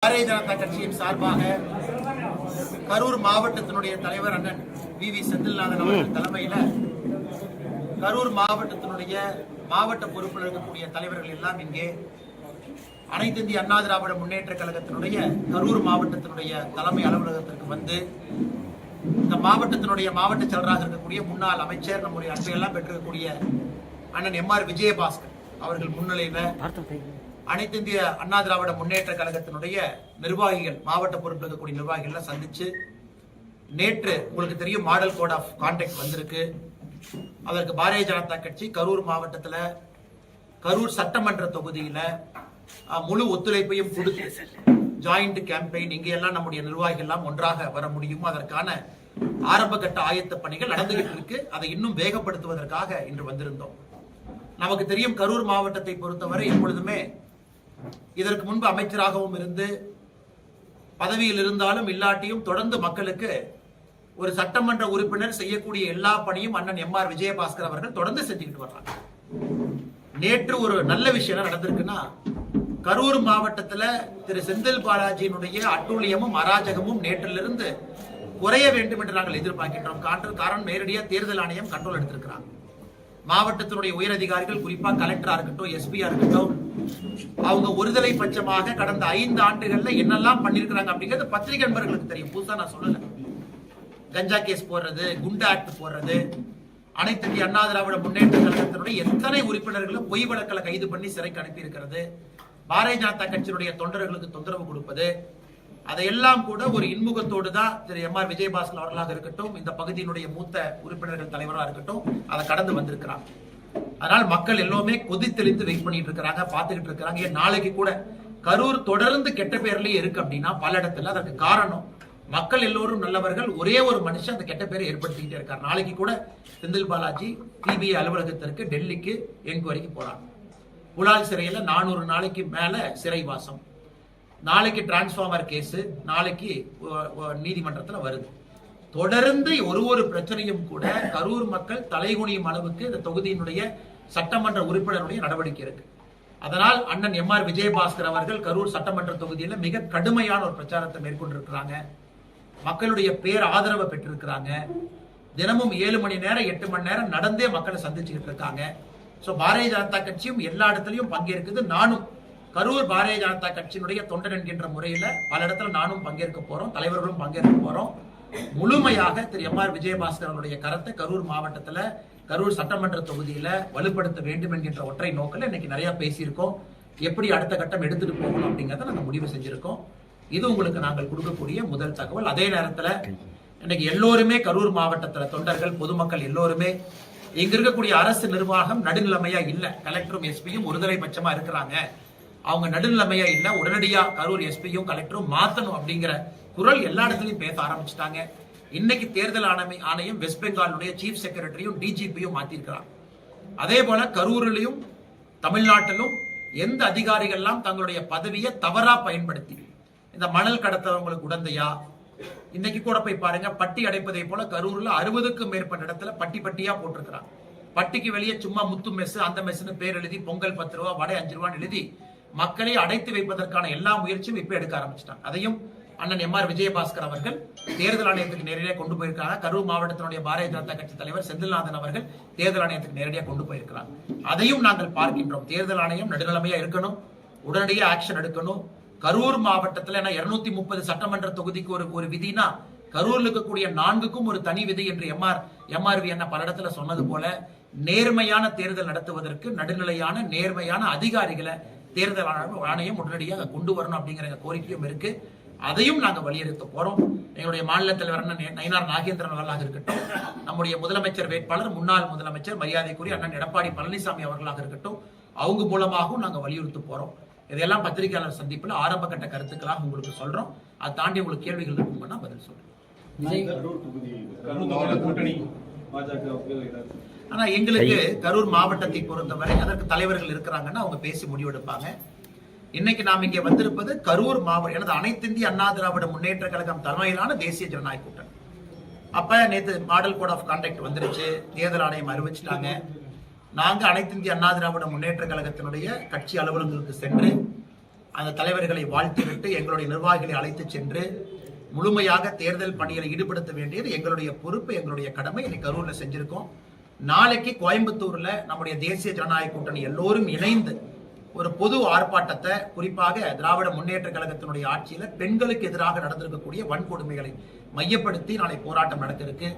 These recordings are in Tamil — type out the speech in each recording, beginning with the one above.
பாரதிய ஜனதா கட்சியின் சார்பாக கரூர் மாவட்டத்தினுடைய தலைவர் அண்ணன் வி செந்தில்நாதன் அவர்கள் தலைமையில கரூர் மாவட்டத்தினுடைய மாவட்ட பொறுப்பில் இருக்கக்கூடிய தலைவர்கள் எல்லாம் இங்கே அனைத்து இந்திய அண்ணா திராவிட முன்னேற்ற கழகத்தினுடைய கரூர் மாவட்டத்தினுடைய தலைமை அலுவலகத்திற்கு வந்து இந்த மாவட்டத்தினுடைய மாவட்ட செயலராக இருக்கக்கூடிய முன்னாள் அமைச்சர் நம்முடைய அன்பையெல்லாம் பெற்றிருக்கக்கூடிய அண்ணன் எம்.ஆர். விஜயபாஸ்கர் அவர்கள் முன்னிலையில அனைத்து இந்திய அண்ணா திராவிட முன்னேற்ற கழகத்தினுடைய நிர்வாகிகள் மாவட்ட பொறுப்பில் இருக்கக்கூடிய நிர்வாகிகள் சந்திச்சு நேற்று உங்களுக்கு தெரியும் மாடல் கோட் ஆஃப் கான்டாக்ட் வந்திருக்கு. அதற்கு பாரதிய ஜனதா கட்சி கரூர் மாவட்டத்தில் கரூர் சட்டமன்ற தொகுதியில முழு ஒத்துழைப்பையும் கொடுத்து ஜாயிண்ட் கேம்பெயின் இங்கெல்லாம் நம்முடைய நிர்வாகிகள் எல்லாம் ஒன்றாக வர முடியுமோ அதற்கான ஆரம்ப கட்ட ஆயத்த பணிகள் நடந்துகிட்டு இருக்கு. அதை இன்னும் வேகப்படுத்துவதற்காக இன்று வந்திருந்தோம். நமக்கு தெரியும் கரூர் மாவட்டத்தை பொறுத்தவரை எப்பொழுதுமே இதற்கு முன்பு அமைச்சராகவும் இருந்து பதவியில் இருந்தாலும் இல்லாட்டியும் தொடர்ந்து மக்களுக்கு ஒரு சட்டமன்ற உறுப்பினர் செய்யக்கூடிய எல்லா பணியும் அண்ணன் எம்.ஆர். விஜயபாஸ்கர் அவர்கள் தொடர்ந்து செஞ்சுக்கிட்டு வர்றாங்க. நேற்று ஒரு நல்ல விஷயம் நடந்திருக்குன்னா கரூர் மாவட்டத்தில் திரு செந்தில் பாலாஜியினுடைய அட்டூழியமும் அராஜகமும் நேற்றிலிருந்து குறைய வேண்டும் என்று நாங்கள் எதிர்பார்க்கின்றோம். காரணம் நேரடியாக தேர்தல் ஆணையம் கண்ட்ரோல் எடுத்திருக்கிறாங்க. மாவட்டத்தினுடைய உயர் அதிகாரிகள் குறிப்பா கலெக்டரா இருக்கட்டும் எஸ்பியா இருக்கட்டும் அவங்க ஒருதலை பட்சமாக கடந்த 5 ஆண்டுகள்ல என்னெல்லாம் பண்ணிருக்கிறாங்க அப்படிங்கிறது பத்திரிகை நண்பர்களுக்கு தெரியும். புதுசா நான் சொல்லல. கஞ்சா கேஸ் போடுறது, குண்டா ஆக்ட் போடுறது, அனைத்து இந்திய அண்ணா திராவிட முன்னேற்ற கழகத்தினுடைய எத்தனை உறுப்பினர்களும் பொய் வழக்கில் கைது பண்ணி சிறைக்கு அனுப்பி இருக்கிறது, பாரதிய ஜனதா கட்சியினுடைய தொண்டர்களுக்கு தொந்தரவு கொடுப்பது, அதையெல்லாம் கூட ஒரு இன்முகத்தோடு தான் திரு எம்.ஆர். விஜயபாஸ்கர் அவர்களாக இருக்கட்டும் இந்த பகுதியினுடைய மூத்த உறுப்பினர்கள் தலைவராக இருக்கட்டும் அதை கடந்து வந்திருக்கிறாங்க. அதனால் மக்கள் எல்லோருமே கொதித்தெளிந்து வெயிட் பண்ணிட்டு இருக்கிறாங்க, பார்த்துக்கிட்டு இருக்கிறாங்க. நாளைக்கு கூட கரூர் தொடர்ந்து கெட்ட பேர்லயே இருக்கு அப்படின்னா பல இடத்துல அதற்கு காரணம் மக்கள் எல்லோரும் நல்லவர்கள், ஒரே ஒரு மனுஷன் அந்த கெட்ட பேரை ஏற்படுத்திக்கிட்டே இருக்கார். நாளைக்கு கூட செந்தில் பாலாஜி சிபிஐ அலுவலகத்திற்கு டெல்லிக்கு என்கொயரிக்கு போறாங்க. புலால் சிறையில 400 நாளைக்கு மேல சிறை வாசம். நாளைக்கு டிரான்ஸ்பார்மர் கேஸ் நாளைக்கு நீதிமன்றத்தில் வருது. தொடர்ந்து ஒரு பிரச்சனையும் கூட கரூர் மக்கள் தலைகுனியும் அளவுக்கு இந்த தொகுதியினுடைய சட்டமன்ற உறுப்பினருடைய நடவடிக்கை இருக்கு. அதனால் அண்ணன் எம்.ஆர். விஜயபாஸ்கர் அவர்கள் கரூர் சட்டமன்ற தொகுதியில மிக கடுமையான ஒரு பிரச்சாரத்தை மேற்கொண்டிருக்கிறாங்க. மக்களுடைய பேர் ஆதரவை பெற்றிருக்கிறாங்க. தினமும் 7 மணி நேரம் 8 மணி நேரம் நடந்தே மக்களை சந்திச்சுக்கிட்டு இருக்காங்க. சோ பாரதிய ஜனதா கட்சியும் எல்லா இடத்துலயும் பங்கேற்குது. நானும் கரூர் பாரதிய ஜனதா கட்சியினுடைய தொண்டன் என்கின்ற முறையில பல இடத்துல நானும் பங்கேற்க போறோம், தலைவர்களும் பங்கேற்க போறோம். முழுமையாக திரு எம்.ஆர். விஜயபாஸ்கர் அவருடைய கருத்தை கரூர் மாவட்டத்துல கரூர் சட்டமன்ற தொகுதியில வலுப்படுத்த வேண்டும் என்கின்ற ஒற்றை நோக்கில் இன்னைக்கு நிறைய பேசியிருக்கோம். எப்படி அடுத்த கட்டம் எடுத்துட்டு போகணும் அப்படிங்கறத நாங்க முடிவு செஞ்சிருக்கோம். இது உங்களுக்கு நாங்கள் கொடுக்கக்கூடிய முதல் தகவல். அதே நேரத்துல இன்னைக்கு எல்லோருமே கரூர் மாவட்டத்துல தொண்டர்கள் பொதுமக்கள் எல்லோருமே இங்க இருக்கக்கூடிய அரசு நிர்வாகம் நடுநிலைமையா இல்ல. கலெக்டரும் எஸ்பியும் ஒருதலை பட்சமா இருக்கிறாங்க. அவங்க நடுநிலைமையா இல்ல, உடனடியா கரூர் எஸ்பியும் கலெக்டரும் மாத்தணும் அப்படிங்கிற குரல் எல்லா இடத்துலயும் பேச ஆரம்பிச்சுட்டாங்க. இன்னைக்கு தேர்தல் ஆணையம் வெஸ்ட் பெங்காலுடைய சீஃப் செக்ரட்டரியும் டிஜிபியும் மாத்திருக்கிறாங்க. அதே போல கரூரிலும் தமிழ்நாட்டிலும் எந்த அதிகாரிகள்லாம் தங்களுடைய பதவியை தவறா பயன்படுத்தி இந்த மணல் கடத்தவங்களுக்கு உடந்தையா, இன்னைக்கு கூட போய் பாருங்க, பட்டி அடைப்பதை போல கரூர்ல 60க்கும் மேற்பட்ட இடத்துல பட்டி பட்டியா போட்டிருக்கிறாங்க. பட்டிக்கு வெளியே சும்மா முத்து மெஸ் அந்த மெஸ்ன்னு பேர் எழுதி பொங்கல் 10 ரூபா வடை 5 ரூபான்னு எழுதி மக்களை அடைத்து வைப்பதற்கான எல்லா முயற்சியும் இப்ப எடுக்க ஆரம்பிச்சிட்டாங்க. அதையும் அண்ணன் எம்.ஆர். விஜயபாஸ்கர் அவர்கள் தேர்தல் ஆணையத்துக்கு நேரடியாக கொண்டு போயிருக்காங்க. கரூர் மாவட்டத்தினுடைய பாரதிய ஜனதா கட்சி தலைவர் செந்தில்நாதன் அவர்கள் தேர்தல் ஆணையத்துக்கு நேரடியாக கொண்டு போயிருக்கிறாங்க. அதையும் நாங்கள் பார்க்கின்றோம். தேர்தல் ஆணையம் நடுநிலைமையா இருக்கணும், உடனடியாக ஆக்ஷன் எடுக்கணும். கரூர் மாவட்டத்தில் 230 சட்டமன்ற தொகுதிக்கு ஒரு விதினா கரூர்ல இருக்கக்கூடிய 4க்கும் ஒரு தனி விதி என்று எம்ஆர்வி என்ன பல இடத்துல சொன்னது போல நேர்மையான தேர்தல் நடத்துவதற்கு நடுநிலையான நேர்மையான அதிகாரிகளை தேர்தல் ஆணையம் உடனடியாக கொண்டு வரணும் அப்படிங்கிற கோரிக்கையும் இருக்கு. அதையும் நாங்கள் வலியுறுத்த போறோம். எங்களுடைய மாநில தலைவர் அண்ணன் நயினார் நாகேந்திரன் அவர்களாக இருக்கட்டும், நம்முடைய முதலமைச்சர் வேட்பாளர் முன்னாள் முதலமைச்சர் மரியாதைக்குரிய அண்ணன் எடப்பாடி பழனிசாமி அவர்களாக இருக்கட்டும், அவங்க மூலமாகவும் நாங்கள் வலியுறுத்த போறோம். இதெல்லாம் பத்திரிகையாளர் சந்திப்பில் ஆரம்ப கட்ட கருத்துக்களாக உங்களுக்கு சொல்றோம். அதை தாண்டி உங்களுக்கு கேள்விகள் இருக்கும்னா பதில் சொல்றேன். ஆனா எங்களுக்கு கரூர் மாவட்டத்தை பொறுத்தவரை அதற்கு தலைவர்கள் இருக்கிறாங்கன்னா அவங்க பேசி முடிவெடுப்பாங்க. இன்னைக்கு நாம் இங்கே வந்திருப்பது கரூர் மாவட்டம், எனது அனைத்து இந்திய அண்ணா திராவிட முன்னேற்ற கழகம் தலைமையிலான தேசிய ஜனநாயக கூட்டணி. அப்ப நேற்று மாடல் கோட் ஆஃப் கான்டாக்ட் வந்துருச்சு, தேர்தல் ஆணையம் அறிவிச்சிட்டாங்க. நாங்க அனைத்து இந்திய அண்ணா திராவிட முன்னேற்ற கழகத்தினுடைய கட்சி அலுவலகங்களுக்கு சென்று அந்த தலைவர்களை வாழ்த்திவிட்டு எங்களுடைய நிர்வாகிகளை அழைத்து சென்று முழுமையாக தேர்தல் பணியில் ஈடுபடுத்த வேண்டியது எங்களுடைய பொறுப்பு, எங்களுடைய கடமை. இன்னைக்கு கரூர்ல செஞ்சிருக்கோம். நாளைக்கு கோயம்புத்தூர்ல நம்முடைய தேசிய ஜனநாயக கூட்டணி எல்லோரும் இணைந்து ஒரு பொது ஆர்ப்பாட்டத்தை, குறிப்பாக திராவிட முன்னேற்ற கழகத்தினுடைய ஆட்சியில பெண்களுக்கு எதிராக நடந்திருக்கக்கூடிய வன்கொடுமைகளை மையப்படுத்தி நாளை போராட்டம் நடக்க இருக்கு.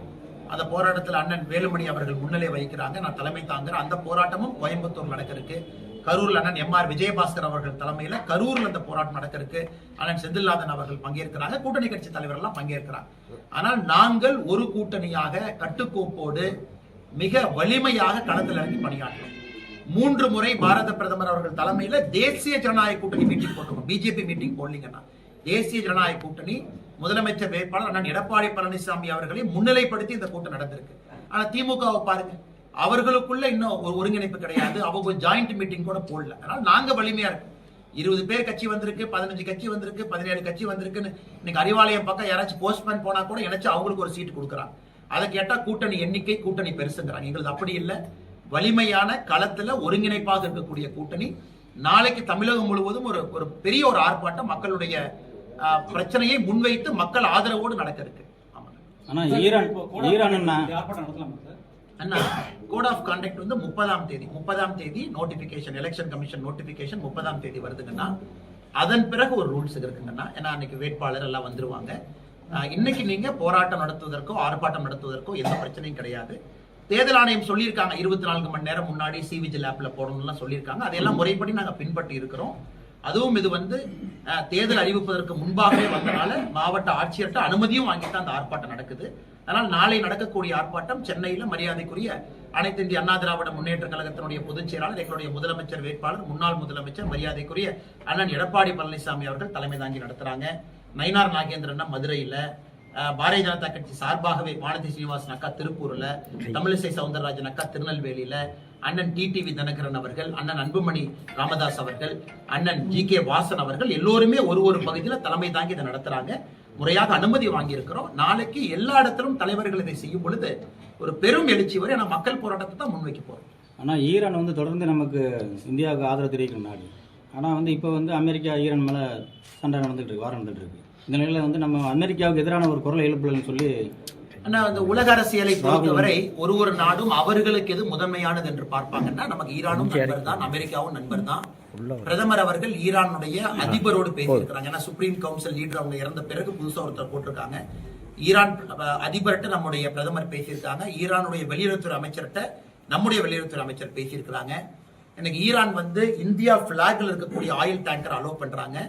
அந்த போராட்டத்தில் அண்ணன் வேலுமணி அவர்கள் முன்னிலை வகிக்கிறாங்க, நான் தலைமை தாங்குறேன். அந்த போராட்டமும் கோயம்புத்தூர் நடக்க இருக்கு. கரூர்ல அண்ணன் MR விஜயபாஸ்கர் அவர்கள் தலைமையில கரூர்ல அந்த போராட்டம் நடக்க இருக்கு. அண்ணன் செந்தில்நாதன் அவர்கள் பங்கேற்கிறாங்க, கூட்டணி கட்சி தலைவர் எல்லாம் பங்கேற்கிறாங்க. ஆனால் நாங்கள் ஒரு கூட்டணியாக கட்டுக்கோப்போடு மிக வலிமையாக களத்தில் இறங்கி பணியாற்றோம். 3 முறை பாரத பிரதமர் அவர்கள் தலைமையில தேசிய ஜனநாயக கூட்டணி மீட்டிங் போட்டோம். பிஜேபி மீட்டிங் போடலீங்கன்னா தேசிய ஜனநாயக கூட்டணி முதலமைச்சர் வேட்பாளர் அண்ணன் எடப்பாடி பழனிசாமி அவர்களை முன்னிலைப்படுத்தி இந்த கூட்டம் நடந்திருக்கு. ஆனா திமுகவை பாருங்க, அவர்களுக்குள்ள இன்னும் ஒரு ஒருங்கிணைப்பு கிடையாது. அவங்க ஜாயிண்ட் மீட்டிங் கூட போடல. அதனால நாங்க வலிமையா இருக்கோம். 20 பேர் கட்சி வந்திருக்கு, 15 கட்சி வந்திருக்கு, 17 கட்சி வந்திருக்குன்னு இன்னைக்கு அறிவாலயம் பக்கம் யாராச்சும் போஸ்ட்மேன் போனா கூட நினைச்சு அவங்களுக்கு ஒரு சீட்டு கொடுக்குறாங்க. அதை கேட்டா கூட்டணி எண்ணிக்கை, கூட்டணி பெருசுங்கிறாங்க. எங்களுக்கு அப்படி இல்லை. வலிமையான களத்துல ஒருங்கிணைப்பாக இருக்கக்கூடிய கூட்டணி. நாளைக்கு தமிழகம் முழுவதும் ஒரு பெரிய ஒரு ஆர்ப்பாட்டம் மக்களுடைய பிரச்சனையை முன்வைத்து மக்கள் ஆதரவோடு நடக்க இருக்கு. அண்ணா கோட் ஆஃப் கான்டக்ட் வந்து 30ஆம் தேதி நோட்டிபிகேஷன், எலெக்ஷன் கமிஷன் நோட்டிபிகேஷன் 30ஆம் தேதி வருதுங்கன்னா அதன் பிறகு ஒரு ரூல்ஸ் இருக்குங்கன்னா, ஏன்னா அன்னைக்கு வேட்பாளர் எல்லாம் வந்துருவாங்க. இன்னைக்கு நீங்க போராட்டம் நடத்துவதற்கோ ஆர்ப்பாட்டம் நடத்துவதற்கோ எந்த பிரச்சனையும் கிடையாது. தேர்தல் ஆணையம் சொல்லியிருக்காங்க 24 மணி நேரம் முன்னாடி சிவிஜில் ஆப்ல போடணும்லாம் சொல்லியிருக்காங்க. அதையெல்லாம் முறைப்படி நாங்கள் பின்பற்றி இருக்கிறோம். அதுவும் இது வந்து தேர்தல் அறிவிப்பதற்கு முன்பாகவே வந்தனால மாவட்ட ஆட்சியர்கிட்ட அனுமதியும் வாங்கிட்டு அந்த ஆர்ப்பாட்டம் நடக்குது. அதனால் நாளை நடக்கக்கூடிய ஆர்ப்பாட்டம் சென்னையில மரியாதைக்குரிய அனைத்து இந்திய அண்ணா திராவிட முன்னேற்ற கழகத்தினுடைய பொதுச் செயலாளர், எங்களுடைய முதலமைச்சர் வேட்பாளர், முன்னாள் முதலமைச்சர் மரியாதைக்குரிய அண்ணன் எடப்பாடி பழனிசாமி அவர்கள் தலைமை தாங்கி நடத்துறாங்க. நயினார் நாகேந்திரன் மதுரையில, பாரதிய ஜனதா கட்சி சார்பாகவே வானதி சீனிவாசன் அக்கா திருப்பூர்ல, தமிழிசை சவுந்தரராஜன் அக்கா திருநெல்வேலியில, அண்ணன் டிடிவி தினகரன் அவர்கள், அண்ணன் அன்புமணி ராமதாஸ் அவர்கள், அண்ணன் GK வாசன் அவர்கள் எல்லோருமே ஒரு பகுதியில தலைமை தாங்கி இதை நடத்துறாங்க. முறையாக அனுமதி வாங்கி இருக்கிறோம். நாளைக்கு எல்லா இடத்திலும் தலைவர்கள் இதை செய்யும் பொழுது ஒரு பெரும் எழுச்சி வரை மக்கள் போராட்டத்தை தான் முன்வைக்க போறோம். ஆனா ஈரான் வந்து தொடர்ந்து நமக்கு இந்தியாவுக்கு ஆதரவு தெரிவிக்கிற நாடு. ஆனா வந்து இப்போ வந்து அமெரிக்கா ஈரான் மேல சண்டை நடந்துட்டு இருக்கு, வாரம் நடந்துட்டு இருக்கு. இந்த நிலையில வந்து நம்ம அமெரிக்காவுக்கு எதிரான ஒரு குரலை எழுப்பலன்னு சொல்லி அந்த உலக அரசியலை பொறுத்தவரை ஒரு நாடும் அவர்களுக்கு எது முதன்மையானது என்று பார்ப்பாங்கன்னா, நமக்கு ஈரானும் நண்பர் தான், அமெரிக்காவும் நண்பர் தான். பிரதமர் அவர்கள் ஈரானுடைய அதிபரோடு பேசியிருக்கிறாங்க. ஏன்னா சுப்ரீம் கவுன்சில் லீடர் அவங்க இறந்த பிறகு புதுசா ஒருத்தர் போட்டிருக்காங்க. ஈரான் அதிபர்கிட்ட நம்முடைய பிரதமர் பேசியிருக்காங்க. ஈரானுடைய வெளியுறவுத்துறை அமைச்சர்கிட்ட நம்முடைய வெளியுறவுத்துறை அமைச்சர் பேசியிருக்கிறாங்க. எனக்கு ஈரான் வந்து இந்தியா பிளாக்ல இருக்கக்கூடிய ஆயில் டேங்கர் அலோவ் பண்றாங்க.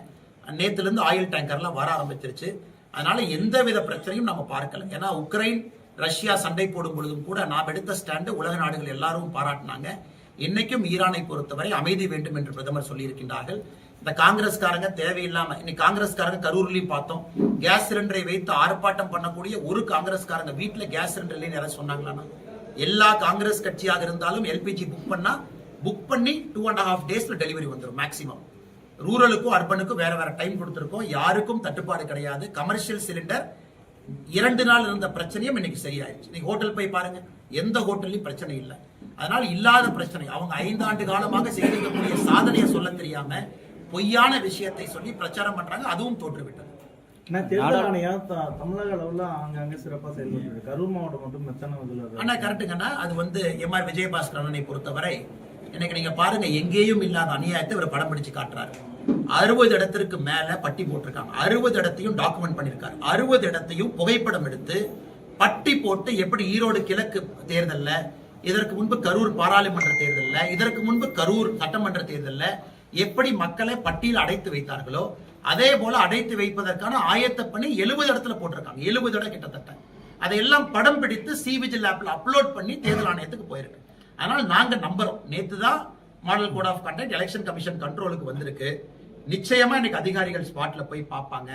நேத்துல இருந்து ஆயில் டேங்கர்லாம் வர ஆரம்பிச்சிருச்சு. அதனால எந்தவித பிரச்சனையும் நம்ம பார்க்கல. ஏன்னா உக்ரைன் ரஷ்யா சண்டை போடும் பொழுதும் கூட நாம் எடுத்த ஸ்டாண்டு உலக நாடுகள் எல்லாரும் பாராட்டினாங்க. இன்னைக்கும் ஈரானை பொறுத்தவரை அமைதி வேண்டும் என்று பிரதமர் சொல்லியிருக்கின்றார்கள். இந்த காங்கிரஸ்காரங்க தேவையில்லாம, இன்னைக்கு காங்கிரஸ்காரங்க கரூர்லயும் பார்த்தோம், கேஸ் சிலிண்டரை வைத்து ஆர்ப்பாட்டம் பண்ணக்கூடிய ஒரு காங்கிரஸ்காரங்க வீட்டுல கேஸ் சிலிண்டர் இல்லைன்னு யாராவது சொன்னாங்களா? எல்லா காங்கிரஸ் கட்சியாக இருந்தாலும் LPG புக் பண்ணி 2.5 டேஸ்ல டெலிவரி வந்துடும் மேக்சிமம். ரூரலுக்கும் அர்பனுக்கும் வேற டைம் கொடுத்திருக்கோம். யாருக்கும் தட்டுப்பாடு கிடையாது. கமர்ஷியல் சிலிண்டர் 2 நாள் இருந்த பிரச்சனையும் இன்னைக்கு சரியாயிடுச்சு. நீங்க ஹோட்டல் போய் பாருங்க, எந்த ஹோட்டல்லையும் பிரச்சனை இல்லை. அதனால இல்லாத பிரச்சனை, அவங்க 5 ஆண்டு காலமாக செய்திருக்கக்கூடிய சாதனையை சொல்ல தெரியாம பொய்யான விஷயத்தை சொல்லி பிரச்சாரம் பண்றாங்க. அதுவும் தோற்றுவிட்டது. தேர்தல் ஆணையம் தமிழக அளவுல அங்கங்க சிறப்பா செயல்பட்டு கரூர் மாவட்டம் மட்டும் மெத்தன அண்ணா கரெக்டுங்கண்ணா. அது வந்து MR விஜயபாஸ்கர் அண்ணனை பொறுத்தவரை இன்னைக்கு நீங்க பாருங்க, எங்கேயும் இல்லாத அநியாயத்தை ஒரு படம் பிடிச்சு காட்டுறாரு. 60 இடத்திற்கு மேல பட்டி போட்டிருக்காங்க. 60 இடத்தையும் டாக்குமெண்ட் பண்ணிருக்காரு. 60 இடத்தையும் புகைப்படம் எடுத்து பட்டி போட்டு, எப்படி ஈரோடு கிழக்கு தேர்தல்ல, இதற்கு முன்பு கரூர் பாராளுமன்ற தேர்தல்ல, இதற்கு முன்பு கரூர் சட்டமன்ற தேர்தல்ல எப்படி மக்களை பட்டியல் அடைத்து வைத்தார்களோ அதே போல அடைத்து வைப்பதற்கான ஆயத்த பணி 70 இடத்துல போட்டிருக்காங்க. 70 இடம் கிட்டத்தட்ட. அதையெல்லாம் படம் பிடித்து சிவிஜில் ஆப்ல அப்லோட் பண்ணி தேர்தல் ஆணையத்துக்கு போயிருக்கு. அதனால நாங்க நம்புறோம். நேத்து தான் model code of conduct election commission கண்ட்ரோலுக்கு வந்திருக்கு. நிச்சயமா இன்னைக்கு அதிகாரிகள் ஸ்பாட்ல போய் பார்ப்பாங்க,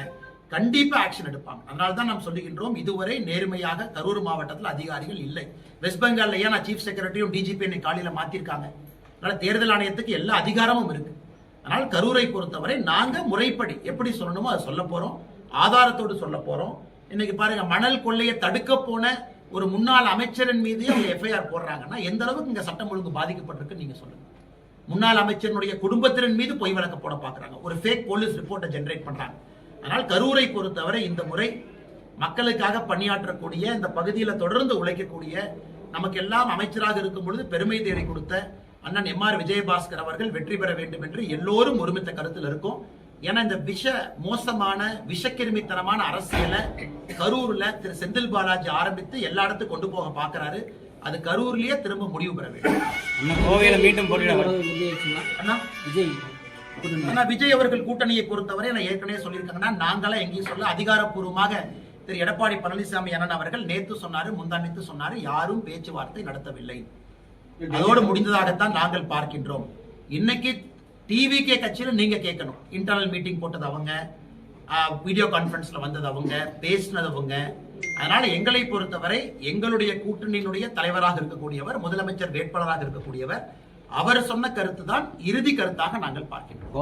கண்டிப்பா ஆக்ஷன் எடுப்பாங்க. அதனால தான் நாம் சொல்லுகின்றோம், இதுவரை நேர்மையாக கரூர் மாவட்டத்தில் அதிகாரிகள் இல்லை. வெஸ்ட் பெங்கால்ல ஏன் சீஃப் செக்ரட்டரியும் DGP இன்னைக்கு காலையில மாத்திருக்காங்க. அதனால தேர்தல் ஆணையத்துக்கு எல்லா அதிகாரமும் இருக்கு. அதனால கரூரை பொறுத்தவரை நாங்க முறைப்படி எப்படி சொல்லணுமோ அதை சொல்ல போறோம், ஆதாரத்தோடு சொல்ல போறோம். இன்னைக்கு பாருங்க, மணல் கொள்ளையை தடுக்க போன ஒரு முன்னாள் அமைச்சரின் மீது அவங்க FIR போடுறாங்கன்னா எந்த அளவுக்கு இங்க சட்டம் ஒழுங்கு பாதிக்கப்பட்டிருக்கு நீங்க சொல்லுங்க. முன்னாள் அமைச்சருடைய குடும்பத்தினர் மீது பொய் வழக்கு போட பார்க்கறாங்க. ஒரு ஃபேக் போலீஸ் ரிப்போர்ட்டை ஜெனரேட் பண்றாங்க. அதனால் கரூரை பொறுத்தவரை இந்த முறை மக்களுக்காக பணியாற்றக்கூடிய, இந்த பகுதியில் தொடர்ந்து உழைக்கக்கூடிய, நமக்கெல்லாம் அமைச்சராக இருக்கும் பொழுது பெருமை தேடி கொடுத்த அண்ணன் எம்ஆர் விஜயபாஸ்கர் அவர்கள் வெற்றி பெற வேண்டும் என்று எல்லோரும் ஒருமித்த கருத்தில் இருக்கும். ஏன்னா இந்த மோசமான விஷக்கிருமித்தனமான அரசியலை கரூர்ல திரு செந்தில் பாலாஜி ஆரம்பித்து எல்லா இடத்துக்கும் கொண்டு போக பாக்குறாரு. அது கரூர்லயே திரும்ப முடிவு பெற வேண்டும். விஜய் அவர்கள் கூட்டணியை பொறுத்தவரை நான் ஏற்கனவே சொல்லியிருக்காங்கன்னா, நாங்களே எங்கேயும் சொல்ல அதிகாரப்பூர்வமாக திரு எடப்பாடி பழனிசாமி அண்ணன் அவர்கள் நேத்து சொன்னாரு, முந்தானத்து சொன்னாரு, யாரும் பேச்சுவார்த்தை நடத்தவில்லை, அதோடு முடிந்ததாகத்தான் நாங்கள் பார்க்கின்றோம். இன்னைக்கு டிவிகே கட்சியில நீங்க கேட்கணும், இன்டர்னல் மீட்டிங் போட்டது அவங்க, வீடியோ கான்பரன்ஸ்ல வந்தது அவங்க, பேசினது அவங்க. அதனால எங்களை பொறுத்தவரை எங்களுடைய கூட்டணியினுடைய தலைவராக இருக்கக்கூடியவர், முதலமைச்சர் வேட்பாளராக இருக்கக்கூடியவர், அவர் சொன்ன கருத்து தான் இறுதி கருத்தாக நாங்கள் பார்க்கின்றோம்.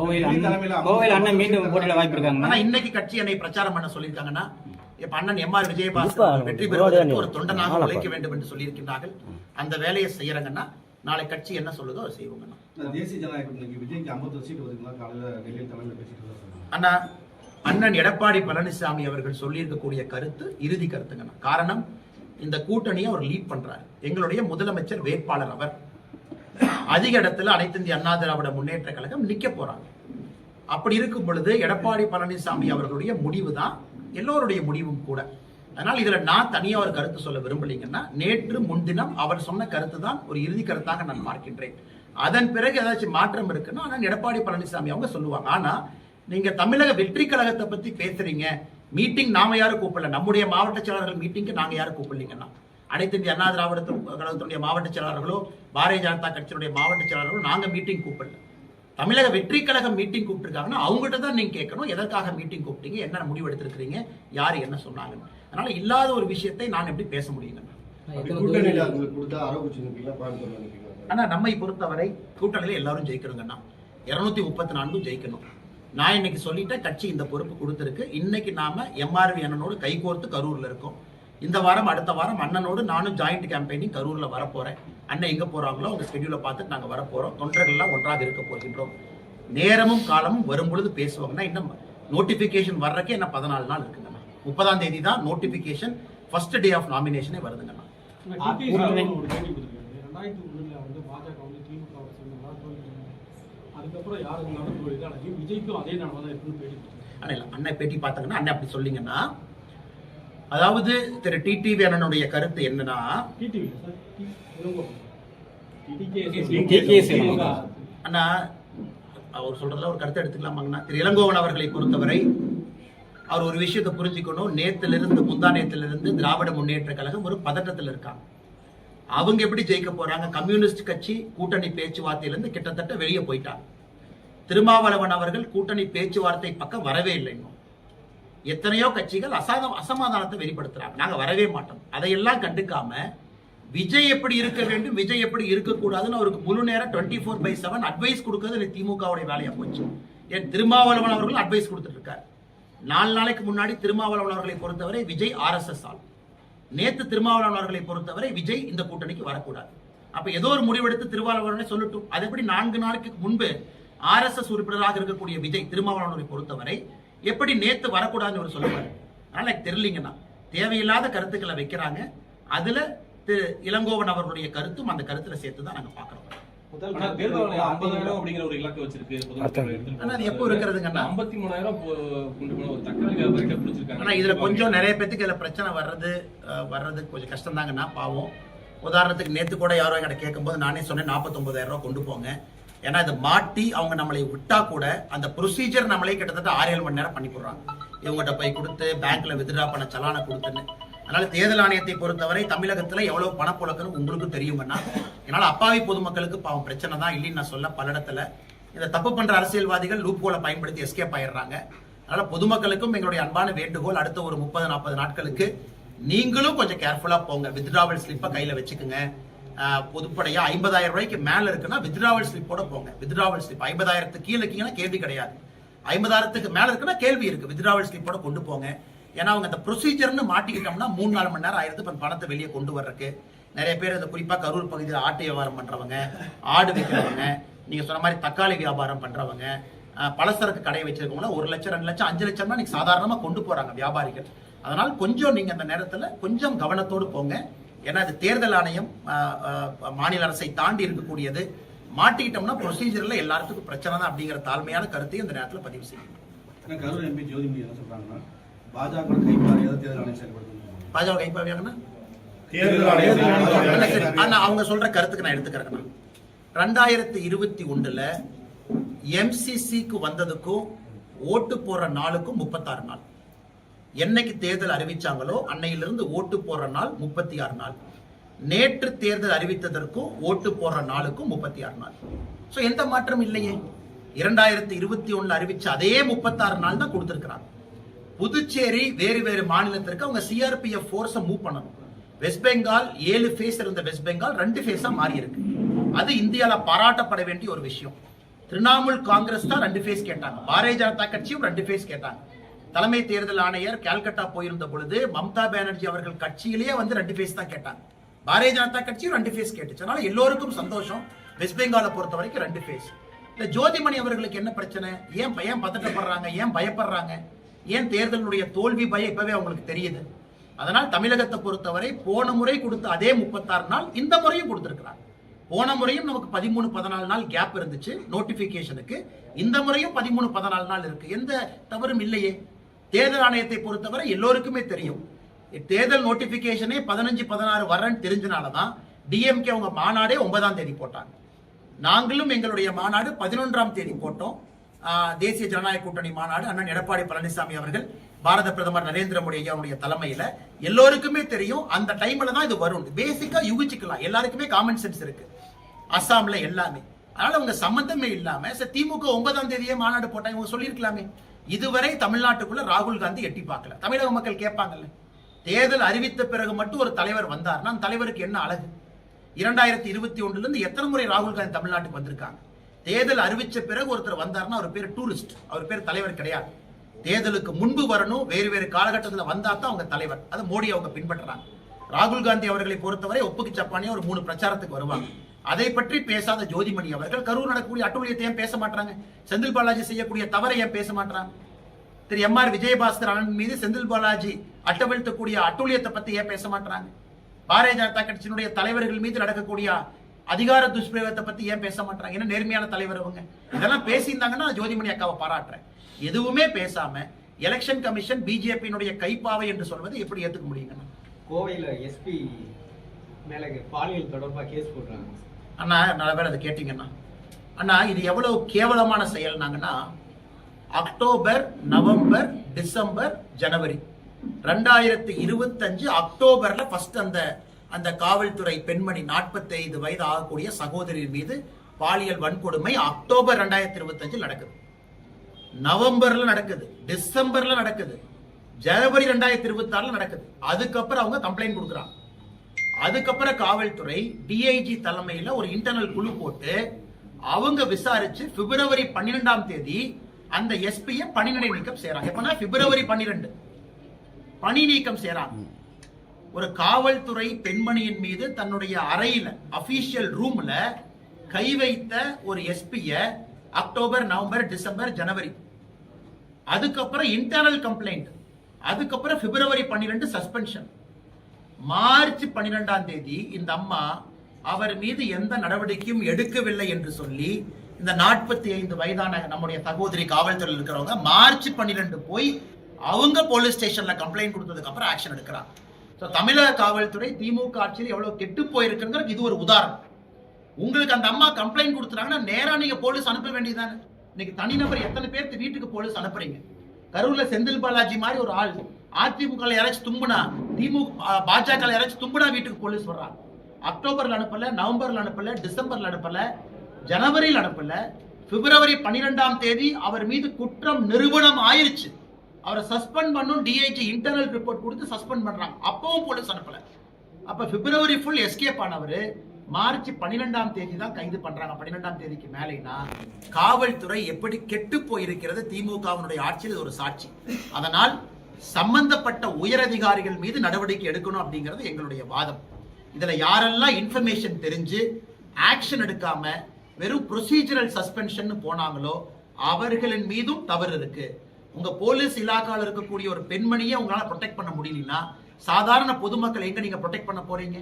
இன்னைக்கு கட்சி என்னை பிரச்சாரம் பண்ண சொல்லியிருக்காங்கன்னா, இப்ப அண்ணன் எம்ஆர் விஜயபாஸ்கர் வெற்றி பெறுவதற்கு ஒரு தொண்டனாக உழைக்க வேண்டும் என்று சொல்லியிருக்கின்றார்கள். அந்த வேலையை செய்யறாங்கன்னா நாளை கட்சி என்ன சொல்லுதோ அதை செய்வோங்கண்ணா. தேசிய ஜனநாயக விஜய்க்கு 50 சீட் ஒதுக்கினா காலையில டெல்லியில் தலைமையில் பேசிட்டு அண்ணா, அண்ணன் எடப்பாடி பழனிசாமி அவர்கள் சொல்லியிருக்கக்கூடிய கருத்து இறுதி கருத்துங்கண்ணா. காரணம், இந்த கூட்டணியை அவர் லீட் பண்றாரு. எங்களுடைய முதலமைச்சர் வேட்பாளர் அவர். அதிக இடத்துல அனைத்து இந்திய அண்ணா திராவிட முன்னேற்ற கழகம் நிக்க போறாங்க. அப்படி இருக்கும் பொழுது எடப்பாடி பழனிசாமி அவர்களுடைய முடிவு தான் எல்லோருடைய முடிவும் கூட. அதனால் இதுல நான் தனியா ஒரு கருத்து சொல்ல விரும்பலீங்கன்னா, நேற்று முன்தினம் அவர் சொன்ன கருத்து தான் ஒரு இறுதி கருத்தாக நான் பார்க்கின்றேன். அதன் பிறகு ஏதாச்சும் மாற்றம் இருக்குன்னா அண்ணன் எடப்பாடி பழனிசாமி அவங்க சொல்லுவாங்க. ஆனா நீங்க தமிழக வெற்றி கழகத்தை பத்தி பேசுறீங்க, மீட்டிங் நாம யாரும் கூப்பிடல, நம்முடைய மாவட்ட செயலாளர்கள் மீட்டிங்கு நாங்க யாரும் கூப்பிடலீங்கன்னா, அனைத்து இந்திய அண்ணா திராவிட கழகத்தினுடைய மாவட்ட செயலாளர்களோ பாரதிய ஜனதா கட்சியினுடைய மாவட்ட செயலாளர்களோ நாங்க மீட்டிங் கூப்பிடல. தமிழக வெற்றி கழகம் மீட்டிங் கூப்பிட்டுருக்காங்கன்னா அவங்ககிட்ட தான் நீங்க கேட்கணும், எதற்காக மீட்டிங் கூப்பிட்டீங்க, என்ன முடிவு எடுத்திருக்கிறீங்க, யாரு என்ன சொன்னாங்க. அதனால இல்லாத ஒரு விஷயத்தை நான் எப்படி பேச முடியுங்க. ஆனா நம்மை பொறுத்தவரை கூட்டணியில எல்லாரும் ஜெயிக்கணுங்கண்ணா, 234 ஜெயிக்கணும். நான் இன்னைக்கு சொல்லிட்டேன், கட்சி இந்த பொறுப்பு கொடுத்திருக்கு. இன்னைக்கு நாம எம்ஆர்வி அண்ணனோடு கைகோர்த்து கரூர்ல இருக்கோம். இந்த வாரம் அடுத்த வாரம் அண்ணனோடு நானும் ஜாயிண்ட் கேம்பெயினிங் கரூர்ல வரப்போறேன். அண்ணன் எங்க போறாங்களோ உங்க ஸ்கெடியூலை பார்த்துட்டு நாங்க வரப்போறோம். தொண்டர்கள் எல்லாம் ஒன்றாக இருக்க போகின்றோம். நேரமும் காலமும் வரும் பொழுது பேசுவாங்கன்னா, இன்னும் நோட்டிபிகேஷன் வர்றதுக்கே என்ன 14 நாள் இருக்குங்கண்ணா. 30ஆம் தேதி தான் நோட்டிபிகேஷன், ஃபர்ஸ்ட் டே ஆஃப் நாமினேஷனே வருதுங்கண்ணா. அண்ணன் பேட்டி பார்த்தாங்கன்னா அண்ணன் அப்படி சொல்லிங்கன்னா, அதாவது திரு டிடிவி அண்ணனுடைய கருத்து என்னன்னா, அண்ணா அவர் சொல்றதுல ஒரு கருத்தை எடுத்துக்கலாமாங்கண்ணா. திரு இளங்கோவன் அவர்களை பொறுத்தவரை அவர் ஒரு விஷயத்தை புரிஞ்சுக்கணும். நேத்திலிருந்து முந்தானத்திலிருந்து திராவிட முன்னேற்ற கழகம் ஒரு பதட்டத்தில் இருக்காங்க. அவங்க எப்படி ஜெயிக்க போறாங்க? கம்யூனிஸ்ட் கட்சி கூட்டணி பேச்சுவார்த்தையிலிருந்து கிட்டத்தட்ட வெளியே போயிட்டாங்க. திருமாவளவன் அவர்கள் கூட்டணி பேச்சுவார்த்தை பக்கம் வரவே இல்லை. இன்னும் எத்தனையோ கட்சிகள் அசமாதானத்தை வெளிப்படுத்துறாங்க, நாங்க வரவே மாட்டோம். அதையெல்லாம் கண்டுக்காம விஜய் எப்படி இருக்க வேண்டும், விஜய் எப்படி இருக்கக்கூடாதுன்னு அவருக்கு முழு நேரம் 24/7 அட்வைஸ் கொடுக்கறது திமுகவுடைய வேலையா போச்சு. ஏன் திருமாவளவன் அவர்கள் அட்வைஸ் கொடுத்துட்டு இருக்காரு. 4 நாளைக்கு முன்னாடி திருமாவளவன் அவர்களை பொறுத்தவரை விஜய் RSS ஆள். நேத்து திருமாவளவன் அவர்களை பொறுத்தவரை விஜய் இந்த கூட்டணிக்கு வரக்கூடாது. அப்ப ஏதோ ஒரு முடிவெடுத்து திருமாவளவனை சொல்லட்டும். அது எப்படி 4 நாளைக்கு முன்பு RSS உறுப்பினராக இருக்கக்கூடிய விஜய் திருமாவளவனை பொறுத்தவரை எப்படி நேத்து வரக்கூடாதுன்னு ஒரு சொல்லுவாரு. அதனால எனக்கு தெரியலீங்கன்னா, தேவையில்லாத கருத்துக்களை வைக்கிறாங்க. அதுல திரு இளங்கோவன் அவர்களுடைய கருத்தும் அந்த கருத்துல சேர்த்துதான் நாங்க பாக்குறோம். இதுல கொஞ்சம் நிறைய பேத்துக்கு இதுல பிரச்சனை வர்றது கொஞ்சம் கஷ்டம் தாங்கண்ணா, பாவம். உதாரணத்துக்கு நேத்து கூட யாரோ என்கிட்ட கேட்கும் போது நானே சொன்னேன் 49,000 ரூபாய் கொண்டு போங்க. ஏன்னா இதை மாட்டி அவங்க நம்மளை விட்டா கூட அந்த ப்ரொசீஜர் நம்மளே கிட்டத்தட்ட 6-7 மணி நேரம் பண்ணி போடுறாங்க. இவங்ககிட்ட போய் கொடுத்து பேங்க்ல வித்ட்ரா பண்ண சலான கொடுத்துன்னு. அதனால தேர்தல் ஆணையத்தை பொறுத்தவரை தமிழகத்துல எவ்வளவு பணப்புழக்கணும் உங்களுக்கு தெரியுங்கன்னா, அதனால அப்பாவி பொதுமக்களுக்கு பாவம் பிரச்சனை தான் இல்லைன்னு நான் சொல்ல. பல இடத்துல இந்த தப்பு பண்ற அரசியல்வாதிகள் லூப் ஹோலை பயன்படுத்தி எஸ்கேப் ஆயிடுறாங்க. அதனால பொதுமக்களுக்கும் எங்களுடைய அன்பான வேண்டுகோள், அடுத்த ஒரு 30-40 நாட்களுக்கு நீங்களும் கொஞ்சம் கேர்ஃபுல்லா போங்க. வித்ட்ராவல் ஸ்லிப்பை கையில வச்சுக்குங்க. பொதுப்படையா 50,000 ரூபாய்க்கு மேல இருக்குன்னா வித்ட்ராவல் ஸ்லிப்போட போங்க. வித்ட்ராவல் ஸ்லிப் 50,000க்கு கீழே இருக்கீங்கன்னா கேள்வி கிடையாது, 50,000க்கு மேல இருக்குன்னா கேள்வி இருக்கு. வித்ட்ராவல் ஸ்லிப்போட கொண்டு போங்க. ஏன்னா அவங்க அந்த ப்ரொசீஜர்னு மாட்டிக்கிட்டோம்னா 3-4 மணி நேரம் ஆயிரத்து பணத்தை வெளியே கொண்டு வர்றதுக்கு. நிறைய பேர் இந்த குறிப்பா கரூர் பகுதியில் ஆட்டு வியாபாரம் பண்றவங்க, ஆடு விற்கிறவங்க, நீங்க சொன்ன மாதிரி தக்காளி வியாபாரம் பண்றவங்க, பலசரக்கு கடை வச்சிருக்கவங்க 1 லட்சம் 2 லட்சம் 5 லட்சம் தான் நீங்க சாதாரணமா கொண்டு போறாங்க வியாபாரிகள். அதனால் கொஞ்சம் நீங்க அந்த நேரத்துல கொஞ்சம் கவனத்தோடு போங்க. ஏன்னா அது தேர்தல் ஆணையம் மாநில அரசை தாண்டி இருக்கக்கூடியது. மாட்டிக்கிட்டோம்னா ப்ரொசீஜர்ல எல்லாத்துக்கும் பிரச்சனை தான் அப்படிங்கிற தாழ்மையான கருத்தையும் இந்த நேரத்தில் பதிவு செய்யணும். கரூர் எம்பி ஜோதிமணி என்ன சொல்றாங்கன்னா பாஜக கைப்பாவையாக தேர்தல் ஆணையம் செயல்படுத்தணும். பாஜக கைப்பாவையாங்கன்னா தேர்தல் ஆனா அவங்க சொல்ற கருத்துக்கு நான் எடுத்துக்கிறேன். 2021 MCCக்கு வந்ததுக்கும் ஓட்டு போடுற நாளுக்கும் 36 நாள். என்னைக்கு தேர்தல் அறிவிச்சாங்களோ அன்னையிலிருந்து ஓட்டு போடுற நாள் 36 நாள். நேற்று தேர்தல் அறிவித்ததற்கும் ஓட்டு போடுற நாளுக்கும் 36 நாள். சோ எந்த மாற்றம் இல்லையே. 2021 அறிவிச்ச அதே 36 நாள் தான் கொடுத்திருக்கிறாங்க. புதுச்சேரி வேறு வேறு மாநிலத்திற்கு அவங்க CRPF போர்ஸை மூவ் பண்ணணும். வெஸ்ட் பெங்கால் 7 ஃபேஸ் இருந்த வெஸ்ட் பெங்கால் 2 ஃபேஸா மாறி இருக்கு. அது இந்தியால பாராட்டப்பட வேண்டிய ஒரு விஷயம். திரிணாமுல் காங்கிரஸ் தான் 2 ஃபேஸ் கேட்டாங்க, பாரதிய ஜனதா கட்சியும் 2 ஃபேஸ் கேட்டாங்க. தலைமை தேர்தல் ஆணையர் கால்கட்டா போயிருந்த பொழுது மம்தா பானர்ஜி அவர்கள் கட்சியிலேயே வந்து 2 ஃபேஸ் தான் கேட்டாங்க. பாரதிய ஜனதா கட்சியும் 2 ஃபேஸ் கேட்டுச்சு. அதனால எல்லோருக்கும் சந்தோஷம். வெஸ்ட் பெங்காலை பொறுத்த வரைக்கும் 2 ஃபேஸ். இந்த ஜோதிமணி அவர்களுக்கு என்ன பிரச்சனை? ஏன் பதட்டப்படுறாங்க? ஏன் பயப்படுறாங்க? ஏன் தேர்தலுடைய தோல்வி பயம் இப்பவே அவங்களுக்கு தெரியுது. அதனால் தமிழகத்தை பொறுத்தவரை போன முறை கொடுத்த அதே 36 நாள் இந்த முறையும் கொடுத்திருக்கிறாங்க. போன முறையும் நமக்கு 13-14 நாள் கேப் இருந்துச்சு நோட்டிபிகேஷனுக்கு. இந்த முறையும் 13-14 நாள் இருக்கு. எந்த தவறும் இல்லையே. தேர்தல் ஆணையத்தை பொறுத்தவரை எல்லோருக்குமே தெரியும். தேர்தல் நோட்டிபிகேஷனே 15-16 வரன்னு தெரிஞ்சனாலதான் DMK அவங்க மாநாடே 9ஆம் தேதி போட்டாங்க. நாங்களும் எங்களுடைய மாநாடு 11ஆம் தேதி போட்டோம். தேசிய ஜனநாயக கூட்டணி மாநாடு அண்ணன் எடப்பாடி பழனிசாமி அவர்கள் பாரத பிரதமர் நரேந்திர மோடி ஐயாவுடைய தலைமையில எல்லோருக்குமே தெரியும் அந்த டைம்ல தான் இது வரும். பேசிக்கா யூகிச்சுக்கலாம். எல்லாருக்குமே காமன் சென்ஸ் இருக்கு. அஸ்ஸாம்ல எல்லாமே. அதனால அவங்க சம்பந்தமே இல்லாம திமுக 9ஆம் தேதியே மாநாடு போட்டாங்க. இவங்க சொல்லியிருக்கலாமே. இதுவரை தமிழ்நாட்டுக்குள்ள ராகுல் காந்தி எட்டி பார்க்கல. தமிழக மக்கள் கேட்பாங்கல்ல, தேர்தல் அறிவித்த பிறகு மட்டும் ஒரு தலைவர் வந்தார்னா அந்த தலைவருக்கு என்ன அழகு? 2021 இருந்து எத்தனை முறை ராகுல் காந்தி தமிழ்நாட்டுக்கு வந்திருக்காங்க? தேர்தல் அறிவிச்ச பிறகு ஒருத்தர் வந்தார்னா அவர் பேர் டூரிஸ்ட், அவர் பேர் தலைவர் கிடையாது. தேர்தலுக்கு முன்பு வரணும், வேறு வேறு காலகட்டத்தில் வந்தா தான் அவங்க தலைவர். அது மோடி அவங்க பின்பற்றுறாங்க. ராகுல் காந்தி அவர்களை பொறுத்தவரை ஒப்புக்கு சப்பானியா ஒரு 3 பிரச்சாரத்துக்கு வருவாங்க. அதை பற்றி பேசாத ஜோதிமணி அவர்கள் கரூர் நடக்கக்கூடிய அட்டூழியத்தை ஏன் பேச மாட்டாங்க? செந்தில் பாலாஜி செய்யக்கூடிய தவறை ஏன் பேச மாட்டாங்க? திரு MR விஜயபாஸ்கர் அண்ணன் மீது செந்தில் பாலாஜி அட்டவிழ்த்தக்கூடிய அட்டூழியத்தை பத்தி ஏன் பேச மாட்டாங்க? பாரதிய ஜனதா கட்சியினுடைய தலைவர்கள் மீது நடக்கக்கூடிய அதிகார துஷ்பிரயோகத்தை பத்தி ஏன் பேச மாட்டாங்க? என்ன நேர்மையான தலைவர் அவங்க. இதெல்லாம் பேசியிருந்தாங்கன்னா ஜோதிமணி அக்காவை பாராட்டுறேன். எதுவுமே பேசாம எலெக்ஷன் கமிஷன் பிஜேபியினுடைய கைப்பாவை என்று சொல்வது எப்படி ஏத்துக்க முடியுங்க? கோவையில் SP மேல பாலியல் தொடர்பா கேஸ் போடுறாங்க. அண்ணா நல்ல பேர் அதை கேட்டீங்கன்னா அண்ணா இது எவ்வளவு கேவலமான செயல்னாங்கன்னா, அக்டோபர், நவம்பர், டிசம்பர், ஜனவரி 2025 அக்டோபர்ல ஃபர்ஸ்ட் அந்த காவல்துறை பெண்மணி 45 வயது ஆகக்கூடிய சகோதரி மீது பாலியல் வன்கொடுமை அக்டோபர் 2025 நடக்குது. நவம்பர்ல நடக்குது, டிசம்பர்ல நடக்குது, ஜனவரி 2026 நடக்குது. அதுக்கப்புறம் அவங்க கம்ப்ளைண்ட் கொடுக்குறாங்க. அதுக்கப்புறம் காவல்துறை DIG தலைமையில ஒரு இன்டர்னல் குழு போட்டு அவங்க விசாரிச்சு பிப்ரவரி 12ஆம் தேதி அந்த SP பணியிடை நீக்கம் செய்யறாங்க. எப்பனா பிப்ரவரி 12 பணி நீக்கம் செய்யறாங்க. ஒரு காவல்துறை பெண்மணியின் மீது தன்னுடைய அறையில அபிஷியல் ரூம்ல கை வைத்த ஒரு SP அக்டோபர், நவம்பர், டிசம்பர், ஜனவரி. அதுக்கப்புறம் இன்டர்னல் கம்ப்ளைண்ட். அதுக்கப்புறம் பிப்ரவரி 12 சஸ்பென்ஷன். மார்ச் 12ஆம் தேதி இந்த அம்மா அவர் மீது எந்த நடவடிக்கையும் எடுக்கவில்லை என்று சொல்லி இந்த 45 வயதான நம்முடைய சகோதரி காவல்துறையில் இருக்கிறவங்க மார்ச் 12 போய் அவங்க போலீஸ் ஸ்டேஷன்ல கம்ப்ளைண்ட் கொடுத்ததுக்கு அப்புறம் ஆக்ஷன் எடுக்கிறாங்க. தமிழக காவல்துறை திமுக ஆட்சியில் எவ்வளவு கெட்டு போயிருக்குங்கிறது இது ஒரு உதாரணம். உங்களுக்கு அந்த அம்மா கம்ப்ளைண்ட் கொடுத்துறாங்கன்னா நேரா நீங்க போலீஸ் அனுப்ப வேண்டியதானே. இன்னைக்கு தனிநபர் எத்தனை பேருக்கு வீட்டுக்கு போலீஸ் அனுப்புறீங்க? கரூர்ல செந்தில் பாலாஜி மாதிரி ஒரு ஆள் அதிமுக யாராச்சும் தும்புனா, திமுக பாஜக யாராச்சும் தும்புனா வீட்டுக்கு போலீஸ் வர்றாங்க. அக்டோபர்ல அனுப்பல, நவம்பர்ல அனுப்பல, டிசம்பர்ல அனுப்பல, ஜனவரியில் அனுப்பல. பிப்ரவரி 12ஆம் தேதி அவர் மீது குற்றம் நிரூபணம் ஆயிருச்சு. அவரை சஸ்பெண்ட் பண்ணும் DIG இன்டர்னல் ரிப்போர்ட் கொடுத்து சஸ்பெண்ட் பண்றாங்க. அப்பவும் போலீஸ் அனுப்பல. அப்ப பிப்ரவரி ஃபுல் எஸ்கேப் ஆனவர் மார்ச் 12ஆம் தேதி தான் கைது பண்றாங்க. 12ஆம் தேதிக்கு மேலேனா காவல்துறை எப்படி கெட்டு போயிருக்கிறது திமுகவினுடைய ஆட்சியில் ஒரு சாட்சி. அதனால் சம்பந்தப்பட்ட உயரதிகாரிகள் மீது நடவடிக்கை எடுக்கணும் அப்படிங்கிறது எங்களுடைய வாதம். இதுல யாரெல்லாம் இன்ஃபர்மேஷன் தெரிஞ்சு ஆக்ஷன் எடுக்காம வெறும் ப்ரொசீஜரல் சஸ்பென்ஷன் போனாங்களோ அவர்களின் மீதும் தவறு இருக்கு. உங்க போலீஸ் இலாக்கால இருக்கக்கூடிய ஒரு பெண்மணியை உங்களால ப்ரொடெக்ட் பண்ண முடியலன்னா சாதாரண பொதுமக்கள் எங்க நீங்க ப்ரொடெக்ட் பண்ண போறீங்க?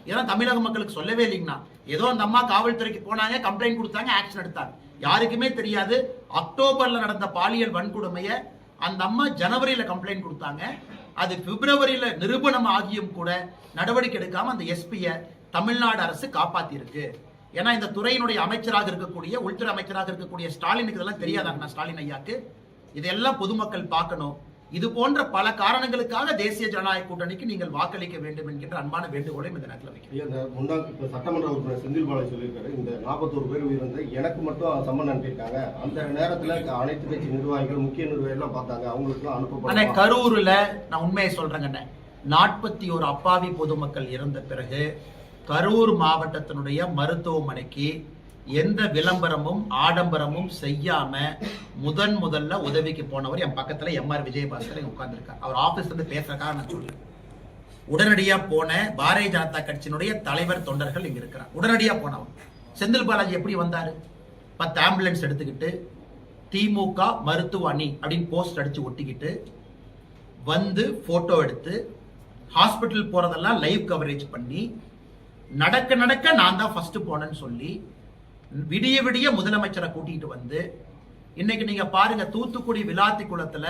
இதெல்லாம் தமிழக மக்களுக்கு சொல்லவே இல்லைங்கண்ணா. ஏதோ அந்த அம்மா காவல்துறைக்கு போனாங்க, கம்ப்ளைண்ட் கொடுத்தாங்க, ஆக்ஷன் எடுத்தாங்க. யாருக்குமே தெரியாது அக்டோபர்ல நடந்த பாலியல் வன்கொடுமையை அந்த அம்மா ஜனவரியில கம்ப்ளைண்ட் கொடுத்தாங்க. அது பிப்ரவரியில நிரூபணம் ஆகியும் கூட நடவடிக்கை எடுக்காம அந்த எஸ்பிய தமிழ்நாடு அரசு காப்பாத்தி இருக்கு. ஏன்னா இந்த துறையினுடைய அமைச்சராக இருக்கக்கூடிய உள்துறை அமைச்சராக இருக்கக்கூடிய ஸ்டாலினுக்கு இதெல்லாம் தெரியாதாங்கண்ணா. ஸ்டாலின் ஐயாக்கு இதெல்லாம் பொதுமக்கள் பார்க்கணும். இது போன்ற பல காரணங்களுக்காக தேசிய ஜனநாயக கூட்டணிக்கு நீங்கள் வாக்களிக்க வேண்டும் என்கின்ற அன்பான வேண்டுகோளையும் இந்த நேரத்தில் வைக்கிறேன். இந்த முன்னாள் சட்டமன்ற உறுப்பினர் செந்தில் பாலாஜி சொல்லியிருக்காரு, இந்த 41 பேர் உயிரிழந்த எனக்கு மட்டும் சம்மன் அனுப்பியிருக்காங்க. அந்த நேரத்தில் அனைத்து கட்சி நிர்வாகிகள், முக்கிய நிர்வாகிகள் பார்த்தாங்க, அவங்களுக்கு அனுப்பப்பட்ட கரூர்ல நான் உண்மையை சொல்றேங்க, 41 அப்பாவி பொதுமக்கள் இறந்த பிறகு கரூர் மாவட்டத்தினுடைய மருத்துவமனைக்கு எந்த விளம்பரமும் ஆடம்பரமும் செய்யாம முதல்ல உதவிக்கு போனவர் என் பக்கத்துல எம்ஆர் விஜயபாஸ்கர் உட்கார்ந்துருக்கார். அவர் ஆபீஸ்ல இருந்து பேசுறதுக்காக நான் சொல்றேன். உடனடியா போன பாரதிய ஜனதா கட்சியினுடைய தலைவர் தொண்டர்கள் இங்க இருக்கிறார். உடனடியா போனவர் செந்தில் பாலாஜி எப்படி வந்தாரு? 10 ஆம்புலன்ஸ் எடுத்துக்கிட்டு திமுக மருத்துவ அணி அப்படின்னு போஸ்ட் அடிச்சு ஒட்டிக்கிட்டு வந்து போட்டோ எடுத்து ஹாஸ்பிட்டல் போறதெல்லாம் லைவ் கவரேஜ் பண்ணி நடக்க நான் தான் ஃபர்ஸ்ட் போனேன்னு சொல்லி விடிய முதலமைச்சரை கூட்டிட்டு வந்து இன்னைக்கு நீங்க பாருங்க, தூத்துக்குடி விளாத்தி குளத்துல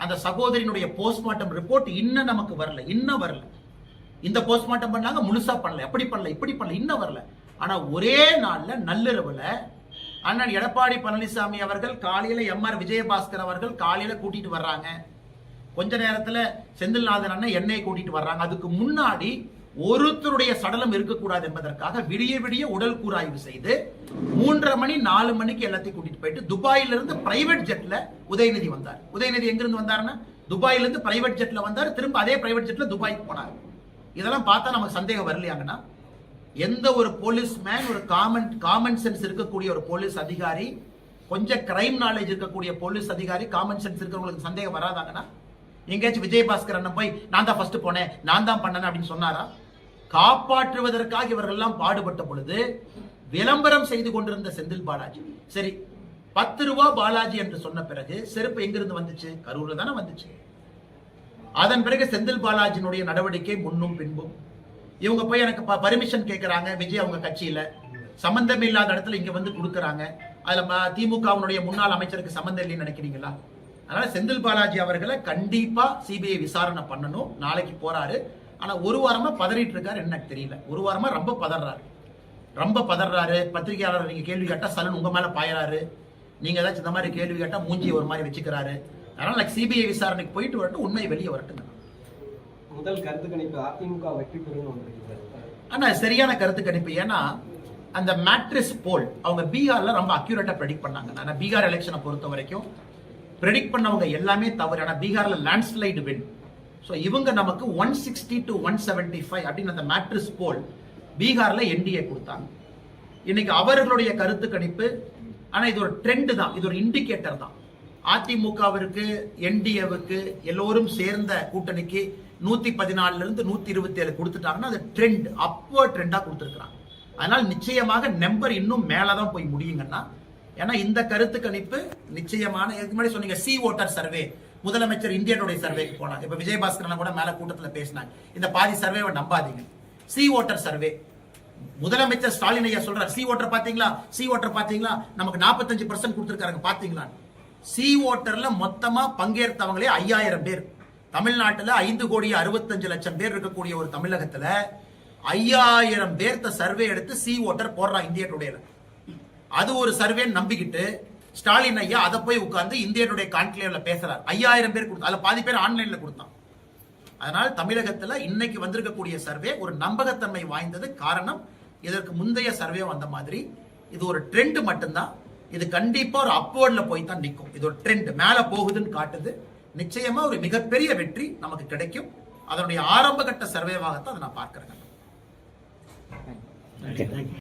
அந்த சகோதரியினுடைய போஸ்ட்மார்ட்டம் ரிப்போர்ட் இன்னும் நமக்கு வரல. இந்த போஸ்ட்மார்ட்டம் பண்ணாங்க, முழுசா பண்ணல, எப்படி பண்ணல, இப்படி பண்ணல, இன்னும் வரல. ஆனா ஒரே நாள்ல நள்ளிரவுல அண்ணன் எடப்பாடி பழனிசாமி அவர்கள் காலையில எம்ஆர் விஜயபாஸ்கர் அவர்கள் காலையில கூட்டிட்டு வர்றாங்க. கொஞ்ச நேரத்துல செந்தில்நாதன் அண்ணன் என்னை கூட்டிட்டு வர்றாங்க. அதுக்கு முன்னாடி ஒருத்தருடைய சடலம் இருக்கக்கூடாது என்பதற்காக விடிய உடல் கூராய்வு செய்து 3:30 மணி 4 மணிக்கு எல்லாத்தையும் கூட்டிட்டு போயிட்டு துபாயில இருந்து பிரைவேட் ஜெட்ல உதயநிதி வந்தார். உதயநிதி எங்க இருந்து வந்தாருன்னா துபாயில இருந்து பிரைவேட் ஜெட்ல வந்தார். திரும்ப அதே பிரைவேட் ஜெட்ல துபாய்க்கு போனார். இதெல்லாம் பார்த்தா நமக்கு சந்தேகம் வரலையாங்கன்னா, எந்த ஒரு போலீஸ்மேன், ஒரு காமன் சென்ஸ் இருக்கக்கூடிய ஒரு போலீஸ் அதிகாரி, கொஞ்சம் கிரைம் நாலேஜ் இருக்கக்கூடிய போலீஸ் அதிகாரி, காமன் சென்ஸ் இருக்கிறவங்களுக்கு சந்தேகம் வராதாங்கன்னா, எங்கேயாச்சும் விஜயபாஸ்கர் அண்ணன் போய் நான் தான் ஃபர்ஸ்ட் போனேன், நான் தான் பண்ணேன் அப்படின்னு சொன்னாரா? காப்பாற்றுவதற்காக இவர்கள் எல்லாம் பாடுபட்ட பொழுது விளம்பரம் செய்து கொண்டிருந்த செந்தில் பாலாஜி, சரி 10 ரூபா பாலாஜி என்று சொன்ன பிறகு செருப்பு எங்கிருந்து வந்துச்சு? கரூர்ல தானே வந்துச்சு. அதன் பிறகு செந்தில் பாலாஜியினுடைய நடவடிக்கை முன்னும் பின்பும். இவங்க போய் எனக்கு பர்மிஷன் கேட்கிறாங்க, விஜய் அவங்க கட்சியில சம்பந்தம் இல்லாத இடத்துல இங்க வந்து கொடுக்கறாங்க. அதுல திமுகவினுடைய முன்னாள் அமைச்சருக்கு சம்பந்தம் இல்லைன்னு நினைக்கிறீங்களா? அதனால செந்தில் பாலாஜி அவர்களை கண்டிப்பா சிபிஐ விசாரணை பண்ணணும். நாளைக்கு போறாரு. ஆனா ஒரு வாரமா பதறிட்டு இருக்காரு, எனக்கு தெரியல. ஒரு வாரமா ரொம்ப பதறாரு. பத்திரிகையாளர் நீங்க கேள்வி கேட்டா சலன் உங்க மேல பாயறாரு. நீங்க ஏதாச்சும் இந்த மாதிரி கேள்வி கேட்டா மூஞ்சியை ஒரு மாதிரி வச்சுக்கிறாரு. அதனால சிபிஐ விசாரணைக்கு போயிட்டு வரட்டும், உண்மை வெளியே வரட்டும். முதல் கருத்து கணிப்பு அதிமுக வெற்றி பெறும். ஆனா சரியான கருத்து கணிப்பு. ஏன்னா அந்த மேட்ரிஸ் போல் அவங்க பீகார்ல ரொம்ப அக்யூரேட்டா ப்ரெடிக்ட் பண்ணாங்க. ஆனா பீகார் எலெக்ஷனை பொறுத்த வரைக்கும் ப்ரெடிக்ட் பண்ணவங்க எல்லாமே தவறு. ஆனா பீகார்ல லேண்ட்ஸ்லைடு வின். ஸோ இவங்க நமக்கு 160 to 175 அப்படின்னு அந்த மேட்ரிஸ் போல் பீகார்ல என்டிஏ கொடுத்தாங்க. இன்னைக்கு அவர்களுடைய கருத்து கணிப்பு, ஆனா இது ஒரு ட்ரெண்ட் தான், இது ஒரு இண்டிகேட்டர் தான். அதிமுகவிற்கு என்டிஏவுக்கு எல்லோரும் சேர்ந்த கூட்டணிக்கு 114 இருந்து 127 கொடுத்துட்டாங்கன்னா அது ட்ரெண்ட், அப்வர்ட் ட்ரெண்டா கொடுத்துருக்காங்க. அதனால நிச்சயமாக நம்பர் இன்னும் மேலதான் போய் முடியுங்கன்னா, ஏன்னா இந்த கருத்து கணிப்பு நிச்சயமான, இதுக்கு முன்னாடி சொன்னீங்க சி ஓட்டர் சர்வே, முதலமைச்சர் இந்தியனுடைய சர்வேக்கு போனாங்க. இப்ப விஜயபாஸ்கர் கூட மேல கூட்டத்துல பேசினாங்க. இந்த பாதி சர்வேவை நம்பாதீங்க. சி ஓட்டர் சர்வே, முதலமைச்சர் ஸ்டாலின் ஐயா சொல்றாரு, சி ஓட்டர் பாத்தீங்களா, நமக்கு 45% கொடுத்திருக்காங்க பாத்தீங்களா? சி ஓட்டர்ல மொத்தமா பங்கேற்றவங்களே 5000 பேர். தமிழ்நாட்டுல 5,65,00,000 பேர் இருக்கக்கூடிய ஒரு தமிழகத்துல 5000 பேர்த்த சர்வே எடுத்து சி ஓட்டர் போடுறான் இந்திய டுடேல. அது ஒரு சர்வே நம்பிக்கிட்டு ஸ்டாலின் ஐயா அதை போய் உட்கார்ந்து இந்தியனுடைய கான்க்ளேவ்ல பேசுறாரு. 5000 பேர் கொடுத்தா, அதுல பாதி பேர் ஆன்லைன்ல கொடுத்தான். அதனால தமிழகத்துல இன்னைக்கு வந்திருக்கக்கூடிய சர்வே ஒரு நம்பகத்தன்மை வாய்ந்தது. காரணம், இதற்கு முந்தைய சர்வே வந்த மாதிரி இது ஒரு ட்ரெண்ட் மட்டும்தான். இது கண்டிப்பா ஒரு அப்வர்ட்ல போய் தான் நிற்கும். இது ஒரு ட்ரெண்ட், மேல போகுதுன்னு காட்டுது. நிச்சயமா ஒரு மிகப்பெரிய வெற்றி நமக்கு கிடைக்கும். அதனுடைய ஆரம்ப கட்ட சர்வேவாகத்தான் அதை நான் பார்க்கிறேன்.